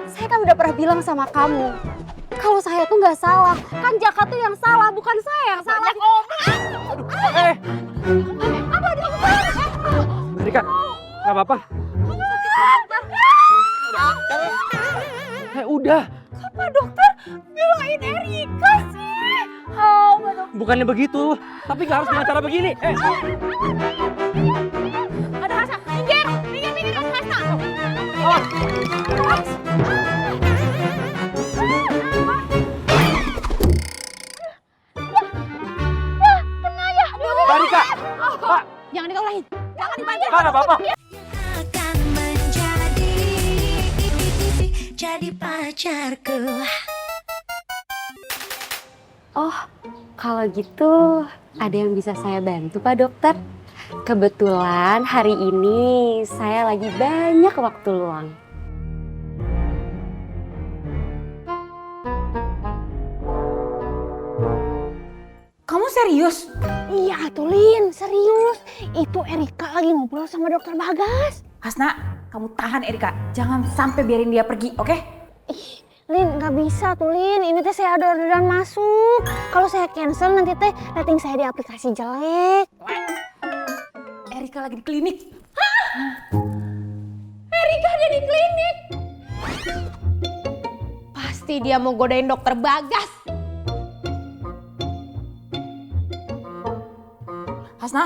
Saya kan udah pernah bilang sama kamu, kalau saya tuh nggak salah. Kan Jaka tuh yang salah, bukan saya yang salah. Apa dokter? Rika, nggak apa-apa. Udah. Apa dokter belain Erika sih? Oh, Bukannya begitu, tapi nggak harus dengan cara begini. ada Hasna, minggir Hasna. Kena ya, Mbak Rika, Pak, jangan dikaulahin, jangan dipanjang. Pak, nggak apa-apa. Akan jadi pacarku. Oh, kalau gitu ada yang bisa saya bantu Pak Dokter? Kebetulan hari ini saya lagi banyak waktu luang. Kamu serius? Iya tuh Lin, serius. Itu Erika lagi ngobrol sama Dokter Bagas. Hasna, kamu tahan Erika. Jangan sampai biarin dia pergi, oke? Ih, Lin, nggak bisa tuh Lin. Ini teh saya ada orderan masuk. Kalau saya cancel nanti teh rating saya di aplikasi jelek. Erika lagi di klinik. Erika ada di klinik. Pasti dia mau godain Dokter Bagas. Hasna.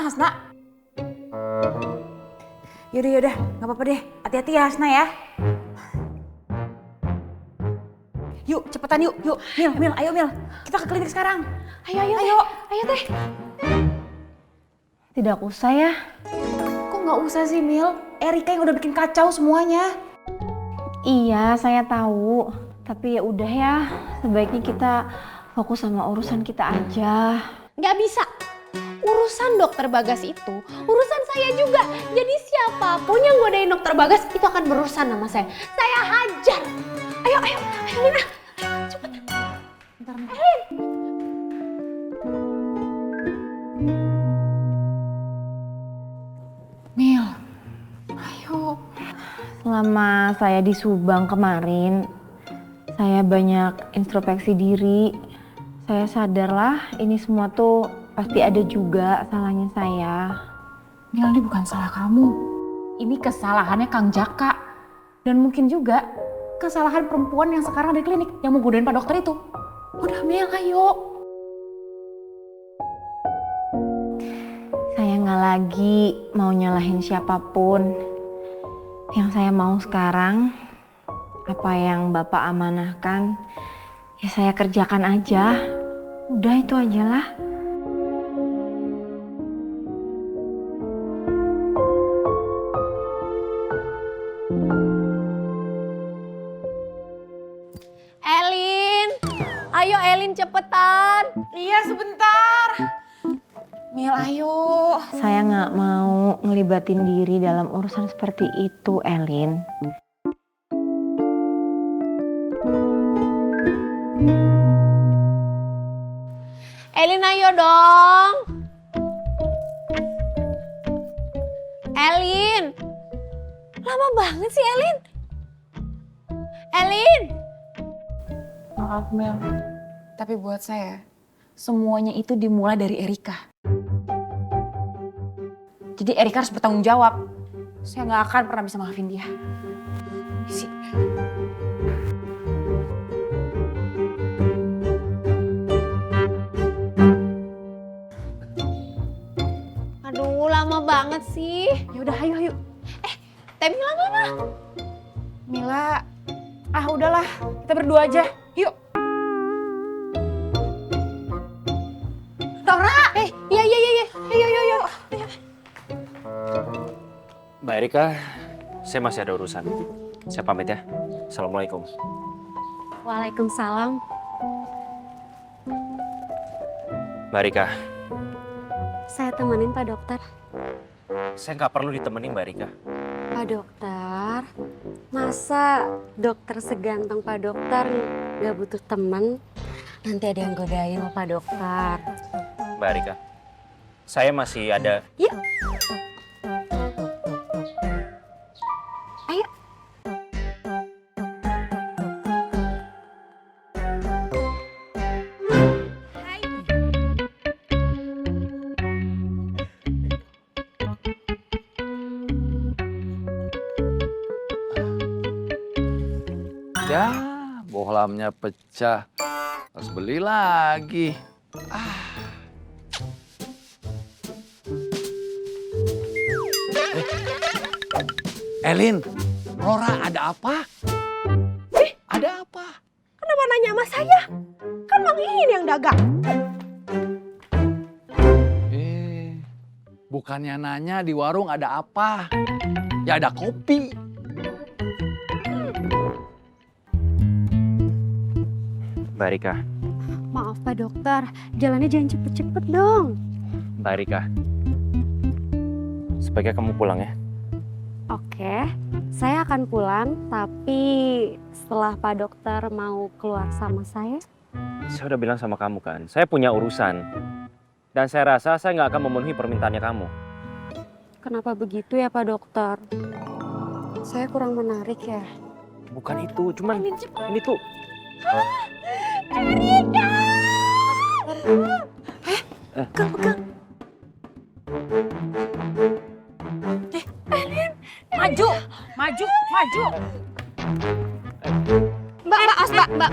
Yaudah, nggak apa-apa deh. Hati-hati ya Hasna ya. Yuk, cepetan yuk. Mil, ayo Mil. Kita ke klinik sekarang. Ayo teh. Tidak usah ya. Kok nggak usah sih Mil? Erika yang udah bikin kacau semuanya. Iya, saya tahu. Tapi ya udah ya, sebaiknya kita fokus sama urusan kita aja. Nggak bisa. Urusan Dokter Bagas itu urusan saya juga. Jadi siapapun yang godain Dokter Bagas itu akan berurusan sama saya. Saya hajar. Ayo Lina. Cepet. Mil, ayo. Selama saya di Subang kemarin, saya banyak introspeksi diri. Saya sadarlah ini semua tuh pasti ada juga salahnya saya. Mil, ini bukan salah kamu. Ini kesalahannya Kang Jaka. Dan mungkin juga kesalahan perempuan yang sekarang di klinik yang mau godain Pak Dokter itu. Udah Mil, ayo. Saya nggak lagi mau nyalahin siapapun. Yang saya mau sekarang, apa yang Bapak amanahkan, ya saya kerjakan aja. Udah itu aja lah. Ayo Elin cepetan. Iya, sebentar. Mil, ayo. Saya nggak mau ngelibatin diri dalam urusan seperti itu, Elin. Elin ayo dong. Elin. Lama banget sih Elin. Maaf Mel, tapi buat saya semuanya itu dimulai dari Erika. Jadi Erika harus bertanggung jawab. Saya nggak akan pernah bisa maafin dia. Isi. Aduh lama banget sih. Ya udah, ayo. Teh Mila mana? Mila, udahlah, kita berdua aja. Yuk. Dora. Iya. Ayo. Mbak Erika, saya masih ada urusan. Saya pamit ya. Assalamualaikum. Waalaikumsalam. Mbak Erika, Saya temenin Pak Dokter. saya nggak perlu ditemenin Mbak Erika. Pak Dokter, masa dokter seganteng Pak Dokter nggak butuh temen? Nanti ada yang godain loh Pak Dokter. Mbak Erika, saya masih ada... Yuk. Ayo. Ya, bohlamnya pecah. Harus beli lagi. Elin, Rora ada apa? Ada apa? Kenapa nanya sama saya? Kan Mang Iin yang dagang. Bukannya nanya di warung ada apa? Ya ada kopi. Mbak Rika, Maaf Pak Dokter, jalannya jangan cepet-cepet dong. Mbak Rika. Sebaiknya kamu pulang ya. Oke, saya akan pulang, tapi setelah Pak Dokter mau keluar sama saya. Saya udah bilang sama kamu kan, saya punya urusan. Dan saya rasa saya nggak akan memenuhi permintaannya kamu. Kenapa begitu ya Pak Dokter? Saya kurang menarik ya? Bukan itu, cuman ini tuh. Maju, maju, maju. Mbak, os Mbak.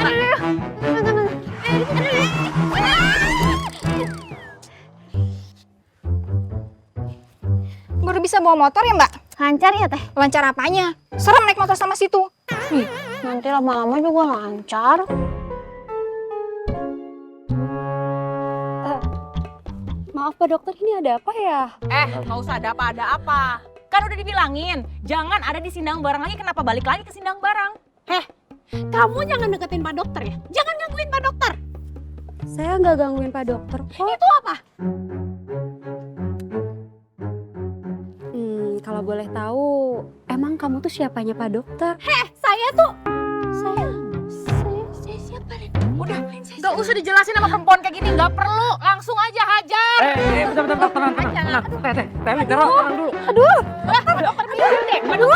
Baru bisa bawa motor ya mbak? Lancar ya Teh? Lancar apanya? Serem naik motor sama situ. Nanti lama-lama juga lancar. Maaf Pak Dokter, ini ada apa ya? Nggak usah ada apa. Kan udah dibilangin, jangan ada di sindang barang lagi, kenapa balik lagi ke sindang barang? Kamu jangan deketin Pak Dokter ya? Jangan gangguin Pak Dokter. Saya nggak gangguin Pak Dokter kok. Itu apa? Kalau boleh tahu, emang kamu tuh siapanya Pak Dokter? Saya siapa nih? Udah, nggak usah dijelasin sama perempuan kayak gini, nggak perlu, langsung aja hajar. Bentar, tenang. Teh, tenang dulu.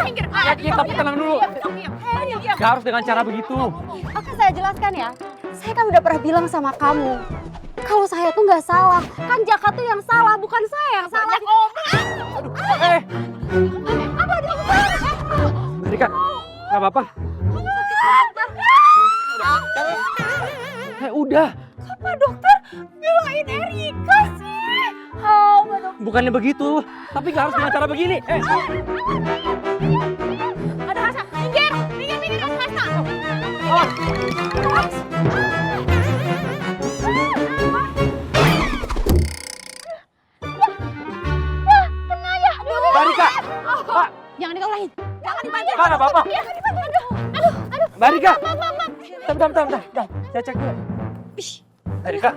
Minggir. Ya, tapi tenang dulu. Gak harus dengan cara begitu. Oke, saya jelaskan ya. Saya kan udah pernah bilang sama kamu, kalau saya tuh nggak salah. Kan Jaka tuh yang salah, bukan saya yang salah. Mbak Rika, nggak apa-apa. Udah. Pak Dokter belain Erika sih. Pak Dokter. Bukannya begitu, tapi gak harus dengan cara begini. Ada rasa. Minggir, rasa. Mbak Rika, Pak, Jangan dikolahin. Jangan dipanjang. Pak, nggak apa-apa. Aduh. Mbak Rika. Bentar. Saya cek dulu. Mbak Rika,